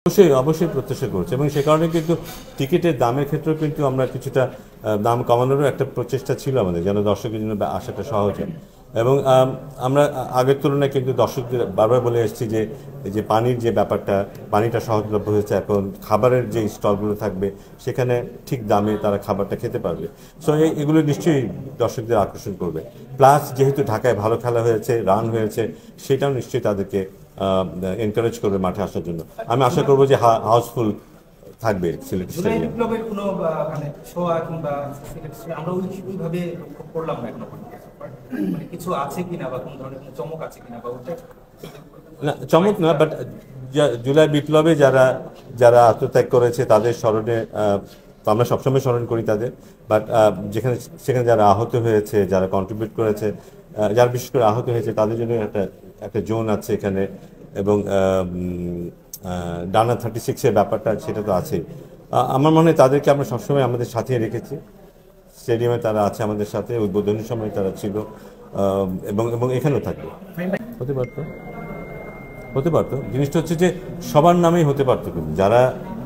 অবশ্যই প্রত্যাশা করছে এবং সে কারণে কিন্তু টিকিটের দামের ক্ষেত্রেও কিন্তু আমরা কিছুটা দাম কমানোরও একটা প্রচেষ্টা ছিল আমাদের, যেন দর্শকের জন্য আসাটা সহজ হয়। এবং আমরা আগের তুলনায় কিন্তু দর্শকদের বারবার বলে এসেছি যে পানির যে ব্যাপারটা, পানিটা সহজলভ্য হয়েছে। এখন খাবারের যে স্টলগুলো থাকবে সেখানে ঠিক দামে তারা খাবারটা খেতে পারবে। সো এগুলো নিশ্চয়ই দর্শকদের আকর্ষণ করবে। প্লাস যেহেতু ঢাকায় ভালো খেলা হয়েছে, রান হয়েছে, সেটাও নিশ্চয়ই তাদেরকে এনকারেজ করবে মাঠে আসার জন্য। আমি আশা করবো যে হাউসফুল থাকবে সিলেট স্টেডিয়াম। বিপ্লবের কোনো মানে শোয়া কিংবা আমরা ওইভাবে লক্ষ্য করলাম না এখনো পর্যন্ত। মানে কিছু আছে কিনা বা কোন ধরনের কোনো চমক আছে কিনা বা ওটা না, চমক না, বাট জুলাই বিপ্লবে যারা যারা আত্মত্যাগ করেছে তাদের স্মরণে তো আমরা সবসময় স্মরণ করি তাদের, বাট সেখানে যারা আহত হয়েছে, যারা কন্ট্রিবিউট করেছে, যারা বিশেষ করে আহত হয়েছে তাদের জন্য একটা জোন আছে এখানে। এবং ডানা 36-এর ব্যাপারটা সেটা তো আছেই। আমার মনে হয় তাদেরকে আমরা সবসময় আমাদের সাথে রেখেছি। স্টেডিয়ামে তারা আছে আমাদের সাথে, উদ্বোধনের সময় তারা ছিল, এবং এখানেও থাকবে। হতে পারতো জিনিসটা হচ্ছে যে সবার নামেই হতে পারতো, কিন্তু যারা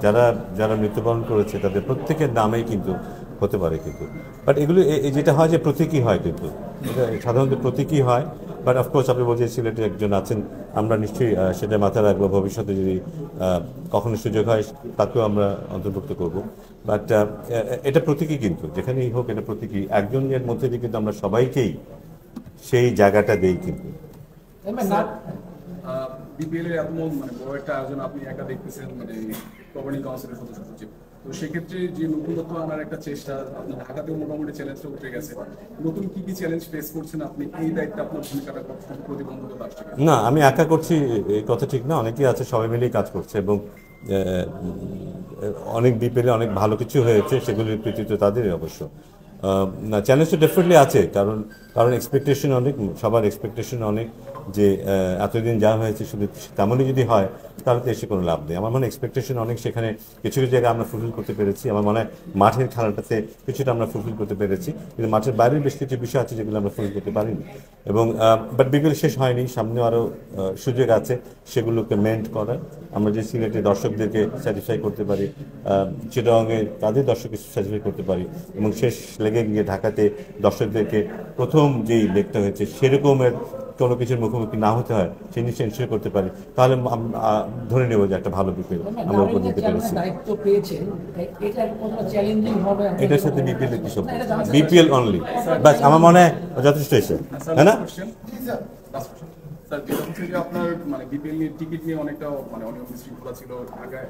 যারা যারা মৃত্যুবরণ করেছে তাদের প্রত্যেকের নামেই কিন্তু হতে পারে কিন্তু। বাট এগুলো যেটা হয় যে প্রতীকী হয়, কিন্তু এটা সাধারণত প্রতীকী হয়। বাট অফকোর্স আপনি বলছেন সিলেটে একজন আছেন, আমরা নিশ্চয়ই সেটা মাথায় রাখবো। ভবিষ্যতে যদি কখনো সুযোগ হয় তাকেও আমরা অন্তর্ভুক্ত করব। বাট এটা প্রতীকী, কিন্তু যেখানেই হোক এটা প্রতীকী। একজনের মধ্যে দিয়ে কিন্তু আমরা সবাইকেই সেই জায়গাটা দেই কিন্তু। বিপিএল এর এত মানে বড় একটা আয়োজন আপনি একা দেখতেছেন, মানে গভর্নিং কাউন্সিলের সদস্য সচিব, তো সেক্ষেত্রে যে নতুনত্ব আনার একটা চেষ্টা, আপনার ঢাকাতেও মোটামুটি চ্যালেঞ্জটা উঠে গেছে। নতুন কি কি চ্যালেঞ্জ ফেস করছেন আপনি, এই দায়িত্বে আপনার ভূমিকাটা কতটুকু প্রতিবন্ধকতা আসছে? না, আমি একা করছি এই কথা ঠিক না, অনেকেই আছে, সবাই মিলেই কাজ করছে। এবং অনেক বিপিএলে অনেক ভালো কিছু হয়েছে, সেগুলির কৃতিত্ব তাদেরই অবশ্য। না, চ্যালেঞ্জ তো ডেফিনেটলি আছে, কারণ এক্সপেকটেশন অনেক, সবার এক্সপেকটেশন অনেক, যে এতদিন যা হয়েছে শুধু তেমনই যদি হয় তাহলে তো এসে কোনো লাভ নেই। আমার মনে হয় এক্সপেকটেশন অনেক, সেখানে কিছু কিছু জায়গায় আমরা ফুলফিল করতে পেরেছি। আমার মনে হয় মাঠের খেলাটাতে কিছুটা আমরা ফুলফিল করতে পেরেছি, কিন্তু মাঠের বাইরের বেশ কিছু বিষয় আছে যেগুলো আমরা ফুলফিল করতে পারিনি। এবং বাট বিপিএল শেষ হয়নি, সামনে আরও সুযোগ আছে সেগুলোকে মেন্ট করার। আমরা যে সিলেটে দর্শকদেরকে স্যাটিসফাই করতে পারি, চিটাগংয়ে তাদের দর্শককে স্যাটিসফাই করতে পারি, এবং শেষ লেগে গিয়ে ঢাকাতে দর্শকদেরকে প্রথম যেই লেগটা হয়েছে সেরকমের কোনো কিছুর মুখোমুখি না হতে হয়, সেই জিনিসটা এনশিওর করতে পারি, তাহলে ধরে নেব যে একটা ভালো বিপিএল আমরা উপর দিতে পেরেছি। এটার সাথে বিপিএল কি সব বিপিএল অনলি, বাস আমার মনে হয় যথেষ্ট এসে, তাই না? স্যার, যেটা হচ্ছে যে আপনার মানে বিপিএল টিকিট নিয়ে অনেকটা মানে অনিয়ম বিশৃঙ্খলা ছিল ঢাকায়।